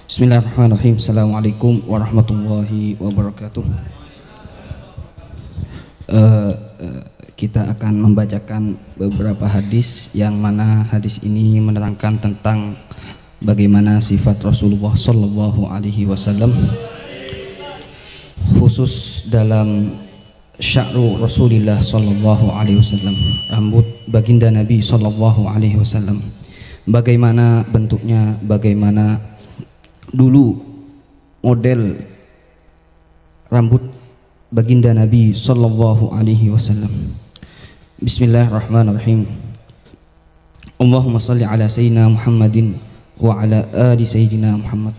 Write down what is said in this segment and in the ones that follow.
Bismillahirrahmanirrahim. Assalamualaikum warahmatullahi wabarakatuh. Kita akan membacakan beberapa hadis yang mana hadis ini menerangkan tentang bagaimana sifat Rasulullah Sallallahu Alaihi Wasallam, khusus dalam sya'ru Rasulullah Sallallahu Alaihi Wasallam, rambut baginda Nabi Sallallahu Alaihi Wasallam. Bagaimana bentuknya, bagaimana dulu model rambut baginda Nabi Sallallahu Alaihi Wasallam. Bismillahirrahmanirrahim. Allahumma salli ala Sayyidina Muhammadin wa ala ali Sayyidina Muhammad.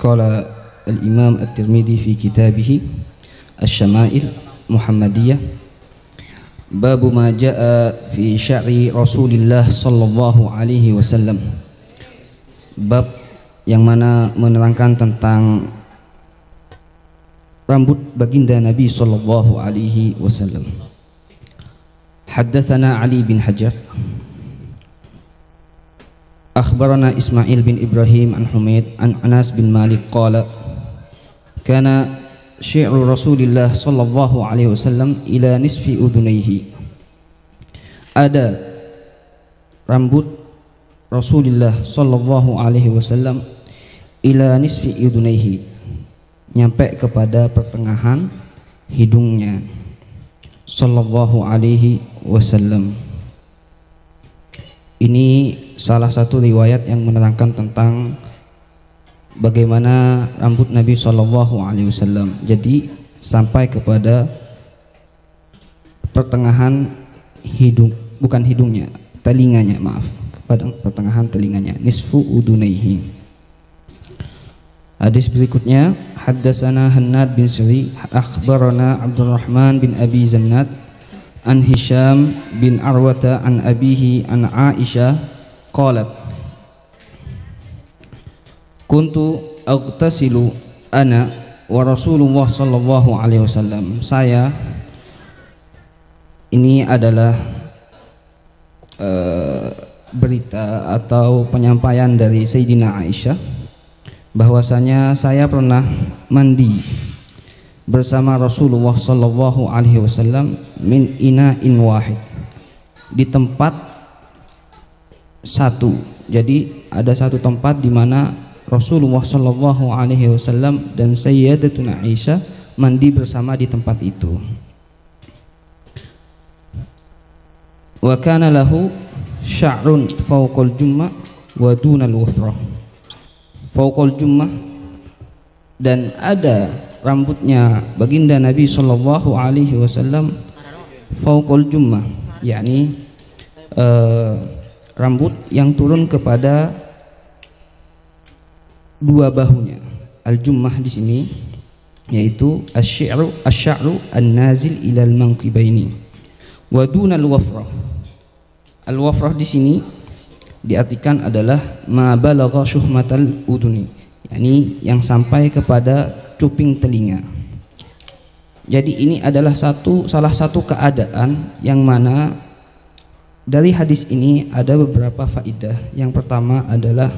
Qala al-Imam At-Tirmidzi fi kitabih Asy-Syama'il Muhammadiyah, babu ma jaa fi sya'ri Rasulillah sallallahu alaihi wasallam, bab yang mana menerangkan tentang rambut baginda Nabi sallallahu alaihi wasallam. Haddatsana Ali bin Hajar akhbarana Ismail bin Ibrahim an Humaid an Anas bin Malik qala kana syi'ru Rasulillah sallallahu alaihi wasallam ila nisfi udunaihi. Ada rambut Rasulullah sallallahu alaihi wasallam ila nisfi udunaihi, nyampe kepada pertengahan hidungnya sallallahu alaihi wasallam. Ini salah satu riwayat yang menerangkan tentang bagaimana rambut Nabi Shallallahu Alaihi Wasallam. Jadi sampai kepada pertengahan hidung, bukan hidungnya, telinganya, maaf, kepada pertengahan telinganya, nisfu udunaihi. Hadis berikutnya, haddatsana Hannad bin Suri akhbarana Abdurrahman bin Abi Zannad an Hisham bin Arwata an abihi an Aisyah qalat kuntu aghtasilu ana wa Rasulullah sallallahu alaihi wasallam. Saya, ini adalah berita atau penyampaian dari Sayyidina Aisyah bahwasanya saya pernah mandi bersama Rasulullah sallallahu alaihi wasallam min ina'in wahid, di tempat satu. Jadi ada satu tempat di mana Rasulullah sallallahu alaihi wasallam dan Sayyidatuna Aisyah mandi bersama di tempat itu. Wa kana lahu sya'run fawqal jummah wa dunal wufrah. Fawqal jummah, dan ada rambutnya baginda Nabi sallallahu alaihi wasallam fawqal jummah, yakni rambut yang turun kepada dua bahunya. Al-jummah di sini yaitu asy-sya'ru an-nazil ilal manqibaini wa dunal wafrah. Al-wafrah di sini diartikan adalah ma balagha syuhmatal uduni, yakni yang sampai kepada cuping telinga. Jadi ini adalah salah satu keadaan yang mana dari hadis ini ada beberapa faidah. Yang pertama adalah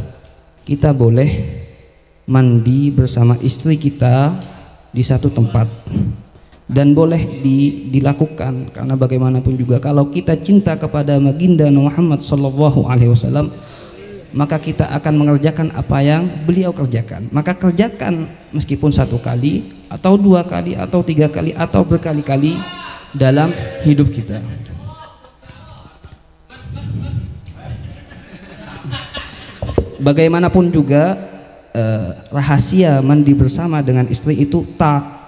kita boleh mandi bersama istri kita di satu tempat, dan boleh dilakukan karena bagaimanapun juga kalau kita cinta kepada baginda Muhammad sallallahu alaihi wasallam, maka kita akan mengerjakan apa yang beliau kerjakan. Maka kerjakan meskipun satu kali atau dua kali atau tiga kali atau berkali-kali dalam hidup kita. Bagaimanapun juga rahasia mandi bersama dengan istri itu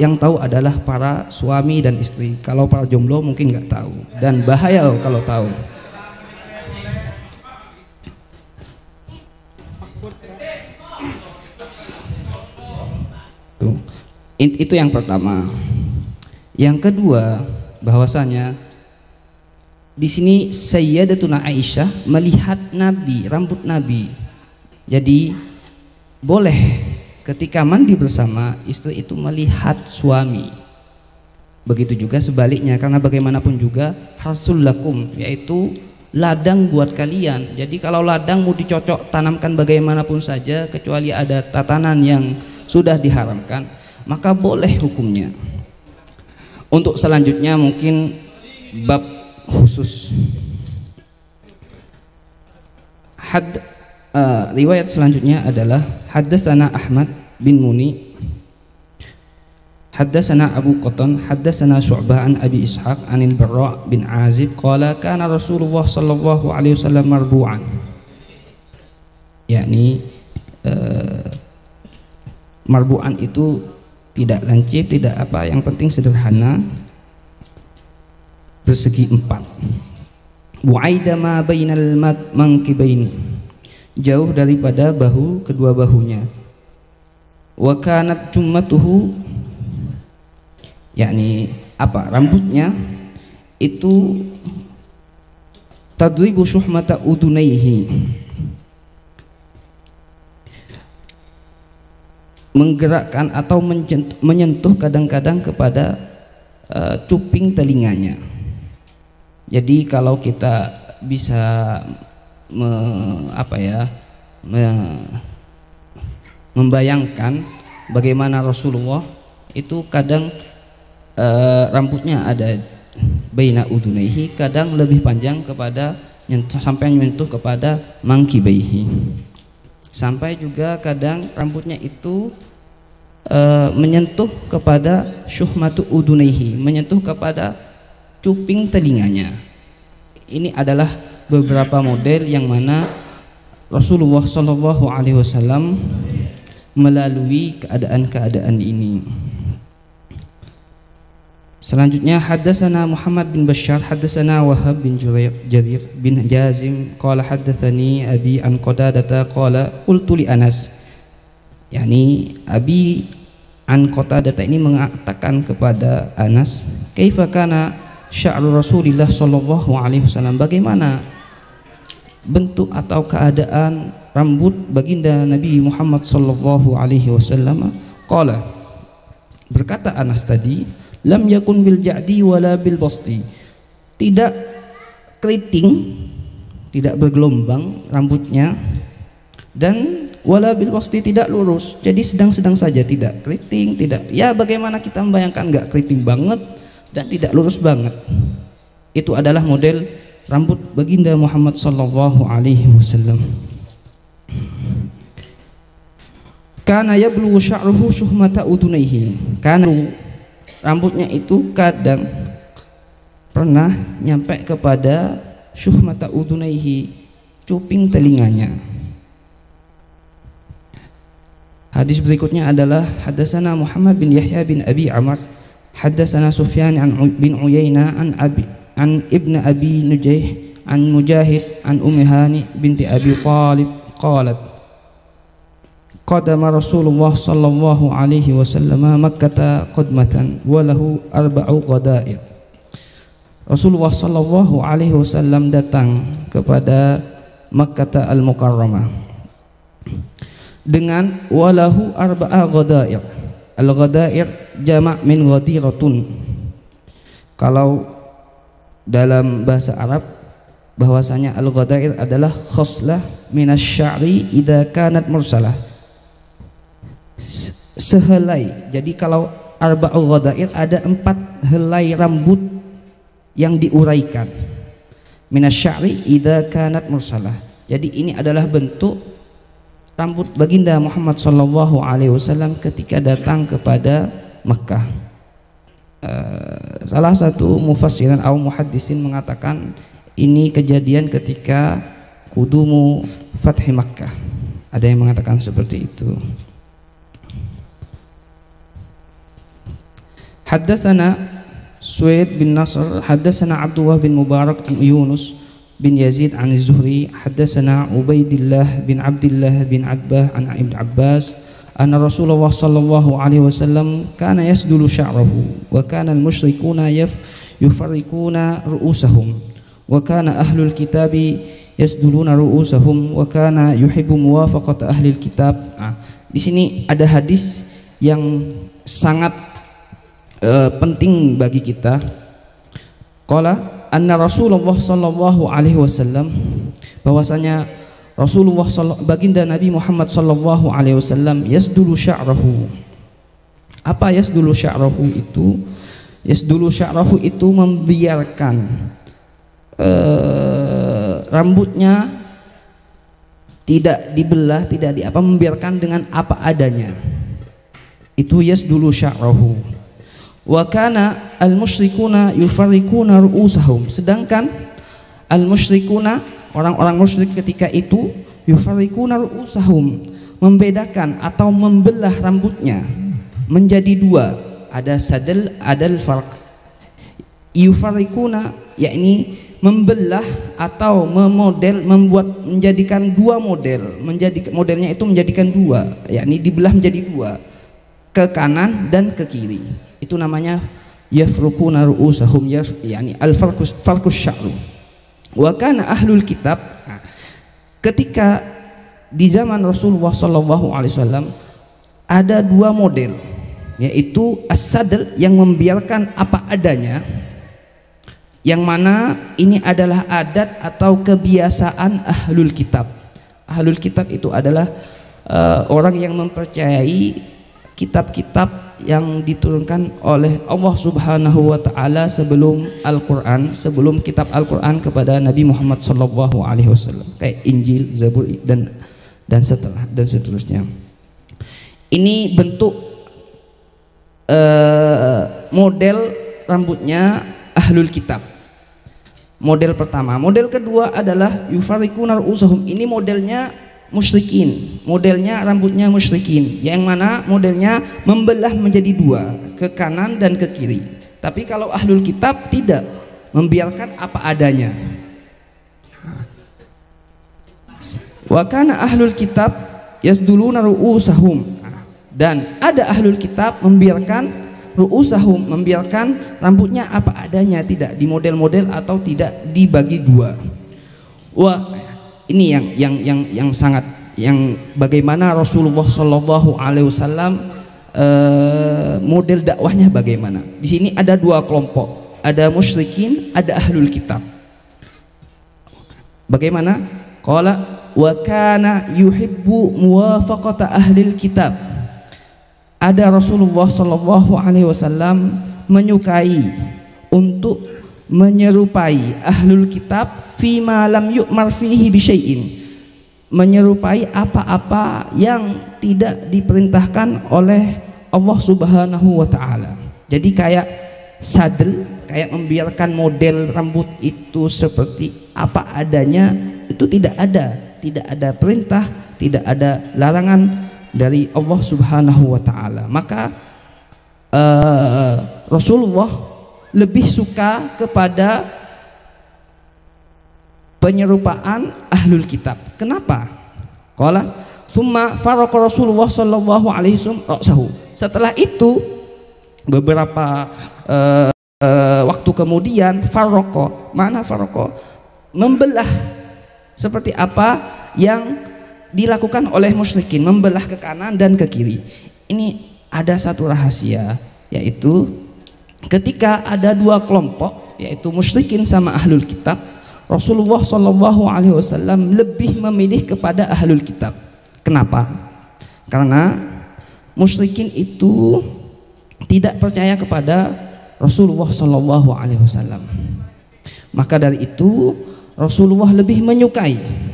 yang tahu adalah para suami dan istri. Kalau para jomblo mungkin nggak tahu, dan bahaya loh kalau tahu. Itu yang pertama. Yang kedua, bahwasanya di sini Sayyidatuna Aisyah melihat Nabi, rambut Nabi. Jadi boleh ketika mandi bersama istri itu melihat suami. Begitu juga sebaliknya, karena bagaimanapun juga harsul lakum, yaitu ladang buat kalian. Jadi kalau ladang mau dicocok tanamkan bagaimanapun saja kecuali ada tatanan yang sudah diharamkan, maka boleh hukumnya. Untuk selanjutnya mungkin bab khusus. Riwayat selanjutnya adalah haddatsana Ahmad bin Muni, haddatsana Abu Qatan, haddatsana Syu'bah an Abi Ishaq anil Barra bin Azib qala kana Rasulullah sallallahu alaihi wasallam marbu'an, yakni marbu'an itu tidak lancip, tidak apa, yang penting sederhana, persegi 4. Bu'aida ma bainal mankibaini, jauh daripada bahu, kedua bahunya. Wa kanat jummatuhu, yakni apa, rambutnya itu tadribu syuhmata udunaihi, menggerakkan atau menyentuh kadang-kadang kepada cuping telinganya. Jadi kalau kita bisa membayangkan bagaimana Rasulullah itu kadang rambutnya ada baina udunaihi, kadang lebih panjang kepada sampai menyentuh kepada mangkibaihi, sampai juga kadang rambutnya itu menyentuh kepada syuhmatu udunaihi, menyentuh kepada cuping telinganya. Ini adalah beberapa model yang mana Rasulullah Shallallahu Alaihi Wasallam melalui keadaan-keadaan ini. Selanjutnya haddatsana Muhammad bin Bashar, haddatsana Wahab bin Jarir bin Jazim qala haddatsani abi an Qatadah qala qultu li Anas, yakni abi an Qatadah ini mengatakan kepada Anas, kaifa kana sya'ru Rasulillah sallallahu alaihi wasallam, bagaimana bentuk atau keadaan rambut baginda Nabi Muhammad sallallahu alaihi wasallam. Qala, berkata Anas tadi, lam yakun bil ja'di wala bil basti, tidak keriting, tidak bergelombang rambutnya, dan wala bil basti, tidak lurus. Jadi sedang-sedang saja, tidak keriting, tidak, ya bagaimana kita membayangkan, enggak keriting banget dan tidak lurus banget. Itu adalah model rambut baginda Muhammad sallallahu alaihi wasallam. Kana yablughu sya'ruhu syuhmata udunaihi, karena rambutnya itu kadang pernah nyampe kepada syuhmata udunaihi, cuping telinganya. Hadis berikutnya adalah haddatsana Muhammad bin Yahya bin Abi Amr, haddatsana Sufyan bin Uyainah an ibn Abi Nujaih an Mujahid an Ummi Hani binti Abi Talib qalat qadama Rasulullah sallallahu alaihi wasallam Makkah qadmatan wa lahu arba'u ghadair. Rasulullah sallallahu alaihi wasallam datang kepada Makkah al-Mukarramah dengan walahu arba'a ghadair. Al-ghadair jama' min ghadiratun. Kalau dalam bahasa Arab bahwasanya al-ghadair adalah khoslah minasy-sya'ri idza kanat mursalah, sehelai. Jadi kalau arba'ul ghadair ada 4 helai rambut yang diuraikan, minasy-sya'ri idza kanat mursalah. Jadi ini adalah bentuk rambut baginda Muhammad sallallahu alaihi wasallam ketika datang kepada Makkah. Salah satu mufassirin atau muhaddisin mengatakan ini kejadian ketika kudumu Fathi Makkah. Ada yang mengatakan seperti itu. Haddatsana Suaid bin Nasr, haddatsana Abdullah bin Mubarak an Yunus bin Yazid an Zuhri, haddatsana Ubaidillah bin Abdullah bin Adbah an Ibn Abbas anna Rasulullah sallallahu alaihi wasallam kana yasdulu sya'rahu wa kana al-musyrikuna yufarriquna ru'usahum wa kana ahlul kitabi yasduluna ru'usahum wa kana yuhibbu muwafaqata ahli kitab. Di sini ada hadis yang sangat penting bagi kita. Qala anna Rasulullah sallallahu alaihi wasallam, bahwasanya Rasulullah baginda Nabi Muhammad sallallahu alaihi wasallam yasdulu sya'rahu. Apa yasdulu sya'rahu itu? Yasdulu sya'rahu itu membiarkan rambutnya tidak dibelah, tidak membiarkan dengan apa adanya. Itu yasdulu sya'rahu. Wa kana al-musyrikuna yufarriquna ru'usahum. Sedangkan al-musyrikuna, orang-orang musyrik ketika itu, yufarriquna ru'usahum, membedakan atau membelah rambutnya menjadi dua. Ada sadal, ada al-farq. Yufarriquna yakni membelah atau membuat menjadikan dua model, modelnya itu menjadikan dua, yakni dibelah menjadi dua, ke kanan dan ke kiri. Itu namanya yafruquna ru'usahum, yakni al-farqus sya'ru. Wa kana ahlul kitab, ketika di zaman Rasulullah sallallahu alaihi wasallam ada dua model, yaitu as-sadl yang membiarkan apa adanya, yang mana ini adalah adat atau kebiasaan ahlul kitab. Ahlul kitab itu adalah orang yang mempercayai kitab-kitab yang diturunkan oleh Allah Subhanahu wa taala sebelum Al-Qur'an, sebelum kitab Al-Qur'an kepada Nabi Muhammad sallallahu alaihi wasallam, kayak Injil, Zabur dan seterusnya. Ini bentuk model rambutnya ahlul kitab. Model pertama. Model kedua adalah yufarriquna ru'usahum. Ini modelnya musyrikin, modelnya rambutnya musyrikin, yang mana modelnya membelah menjadi dua, ke kanan dan ke kiri. Tapi kalau ahlul kitab tidak, membiarkan apa adanya. Wa kana ahlul kitab yasduluna ru'usahum. Dan ada ahlul kitab membiarkan ru'usahum, membiarkan rambutnya apa adanya, tidak di model-model atau tidak dibagi dua. Wah, ini yang sangat, yang bagaimana Rasulullah Shallallahu Alaihi Wasallam model dakwahnya bagaimana. Di sini ada dua kelompok, ada musyrikin, ada ahlul kitab. Bagaimana? Qala wa kana yuhibbu muwafaqata ahlil kitab. Ada Rasulullah Shallallahu Alaihi Wasallam menyukai untuk menyerupai ahlul kitab fima lam yu'mar fihi bisyai'in, menyerupai apa-apa yang tidak diperintahkan oleh Allah Subhanahu wa taala. Jadi kayak sadel, kayak membiarkan model rambut itu seperti apa adanya, itu tidak ada perintah, tidak ada larangan dari Allah Subhanahu wa taala. Maka Rasulullah lebih suka kepada penyerupaan ahlul kitab. Kenapa? Qala summa faraqa Rasulullah sallallahu alaihi wasallam. Setelah itu beberapa waktu kemudian faraqa, mana faraqa? Membelah, seperti apa yang dilakukan oleh musyrikin, membelah ke kanan dan ke kiri. Ini ada satu rahasia, yaitu ketika ada dua kelompok, yaitu musyrikin sama ahlul kitab, Rasulullah Shallallahu Alaihi Wasallam lebih memilih kepada ahlul kitab. Kenapa? Karena musyrikin itu tidak percaya kepada Rasulullah Shallallahu Alaihi Wasallam. Maka dari itu Rasulullah lebih menyukai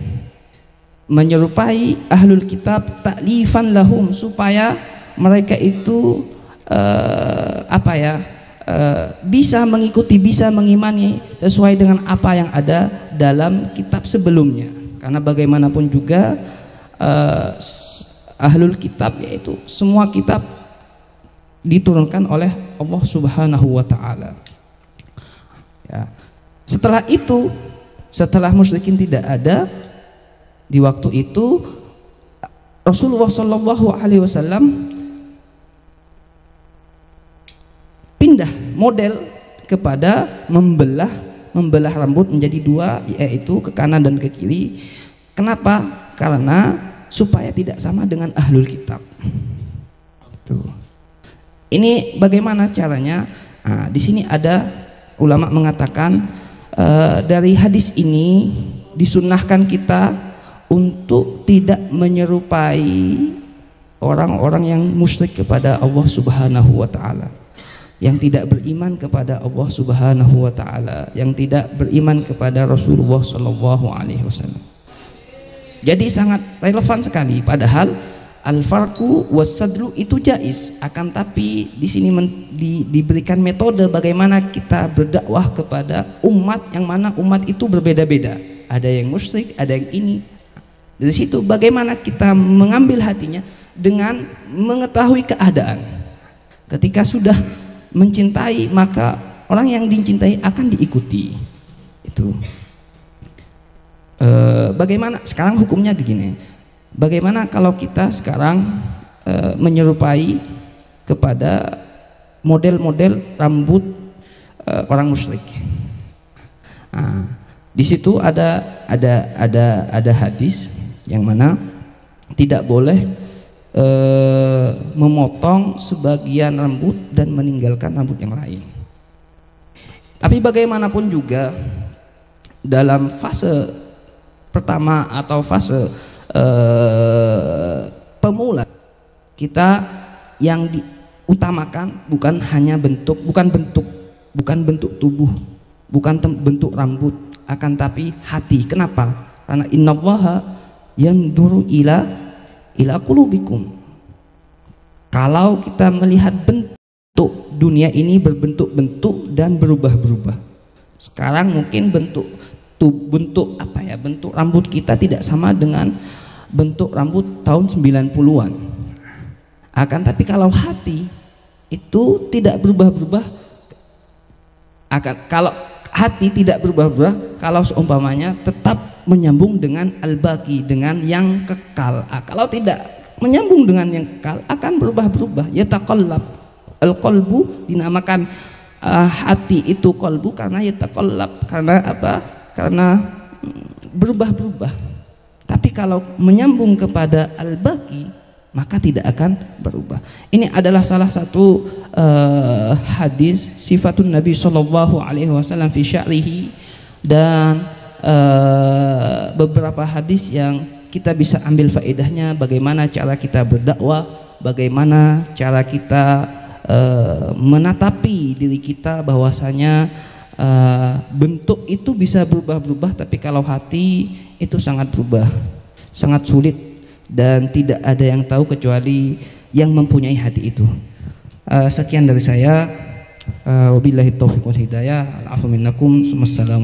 menyerupai ahlul kitab taklifan lahum, supaya mereka itu bisa mengikuti, bisa mengimani sesuai dengan apa yang ada dalam kitab sebelumnya. Karena bagaimanapun juga ahlul kitab, yaitu semua kitab diturunkan oleh Allah Subhanahu wa taala. Ya. Setelah itu, setelah musyrikin tidak ada, di waktu itu Rasulullah Shallallahu Alaihi Wasallam pindah model kepada membelah membelah rambut menjadi dua, yaitu ke kanan dan ke kiri. Kenapa? Karena supaya tidak sama dengan ahlul kitab. Tuh. Ini bagaimana caranya? Nah, di sini ada ulama mengatakan dari hadis ini disunnahkan kita untuk tidak menyerupai orang-orang yang musyrik kepada Allah Subhanahu wa taala, yang tidak beriman kepada Allah Subhanahu wa taala, yang tidak beriman kepada Rasulullah sallallahu alaihi wasallam. Jadi sangat relevan sekali, padahal al-farqu was-sadru itu jais, akan tapi di sini diberikan metode bagaimana kita berdakwah kepada umat yang mana umat itu berbeda-beda. Ada yang musyrik, ada yang ini. Dari situ bagaimana kita mengambil hatinya dengan mengetahui keadaan. Ketika sudah mencintai, maka orang yang dicintai akan diikuti. Itu. Bagaimana sekarang hukumnya begini? Bagaimana kalau kita sekarang menyerupai kepada model-model rambut orang musyrik? Nah, di situ ada hadis yang mana tidak boleh memotong sebagian rambut dan meninggalkan rambut yang lain. Tapi bagaimanapun juga dalam fase pertama atau fase pemula, kita yang diutamakan bukan hanya bentuk tubuh, bukan bentuk rambut, akan tapi hati. Kenapa? Karena innallaha yanduru ila qulubikum. Kalau kita melihat bentuk dunia ini berbentuk-bentuk dan berubah-berubah. Sekarang mungkin bentuk rambut kita tidak sama dengan bentuk rambut tahun 90-an. Akan tapi kalau hati itu tidak berubah-berubah, kalau hati tidak berubah-ubah, kalau seumpamanya tetap menyambung dengan al-baqi, dengan yang kekal. Kalau tidak menyambung dengan yang kekal, akan berubah-berubah. Yataqallab. Al-qalbu dinamakan hati itu qalbu karena yataqallab, karena apa? Karena berubah-berubah. Tapi kalau menyambung kepada al-baqi, maka tidak akan berubah. Ini adalah salah satu hadis sifatun Nabi sallallahu alaihi wasallam fi sya'rihi, dan beberapa hadis yang kita bisa ambil faedahnya, bagaimana cara kita berdakwah, bagaimana cara kita menatapi diri kita, bahwasanya bentuk itu bisa berubah-berubah, tapi kalau hati itu sangat berubah, sangat sulit, dan tidak ada yang tahu kecuali yang mempunyai hati itu. Sekian dari saya. Wabillahi taufiq wal hidayah. Al-afu minnakum. Assalamualaikum.